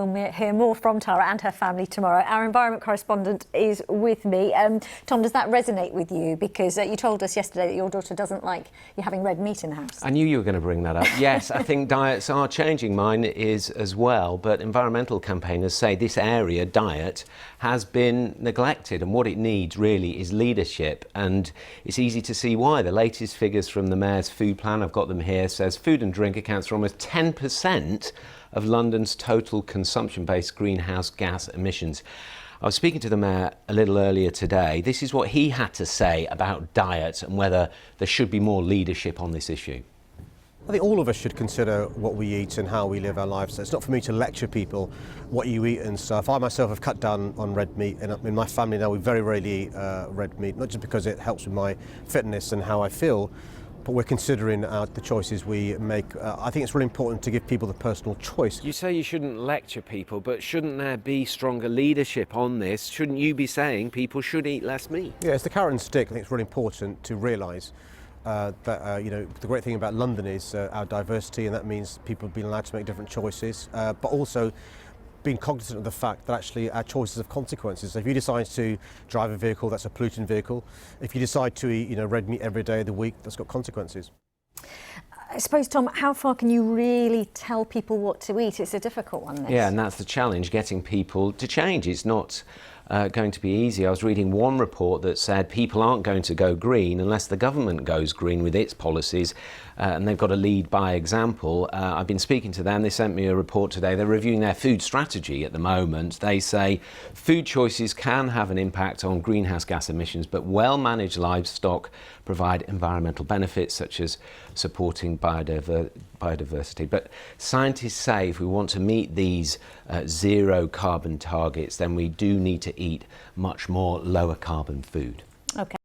we'll hear more from Tara and her family tomorrow. Our environment correspondent is with me. Tom, does that resonate with you? Because you told us yesterday that your daughter doesn't like you having red meat in the house. I knew you were going to bring that up. Yes, I think diets are changing. Mine is as well. But environmental campaigners say this area, diet, has been neglected. And what it needs really is leadership. And it's easy to see why. The latest figures from the Mayor's food plan, I've got them here, says food and drink accounts for almost 10% of London's total consumption-based greenhouse gas emissions. I was speaking to the Mayor a little earlier today. This is what he had to say about diet and whether there should be more leadership on this issue. I think all of us should consider what we eat and how we live our lives. So it's not for me to lecture people what you eat and stuff. I myself have cut down on red meat, and in my family now we very rarely eat red meat, not just because it helps with my fitness and how I feel, but we're considering the choices we make. I think it's really important to give people the personal choice. You say you shouldn't lecture people, but shouldn't there be stronger leadership on this? Shouldn't you be saying people should eat less meat? Yeah, it's the carrot and stick. I think it's really important to realise that the great thing about London is our diversity, and that means people being allowed to make different choices, but also being cognizant of the fact that actually our choices have consequences. So if you decide to drive a vehicle that's a polluting vehicle, if you decide to eat red meat every day of the week, that's got consequences. I suppose, Tom, how far can you really tell people what to eat? It's a difficult one, this. Yeah, and that's the challenge, getting people to change. It's not going to be easy. I was reading one report that said people aren't going to go green unless the government goes green with its policies, and they've got to lead by example. I've been speaking to them. They sent me a report today. They're reviewing their food strategy at the moment. They say food choices can have an impact on greenhouse gas emissions, but well-managed livestock provide environmental benefits such as supporting biodiversity. But scientists say if we want to meet these zero carbon targets, then we do need to eat much more lower carbon food. Okay.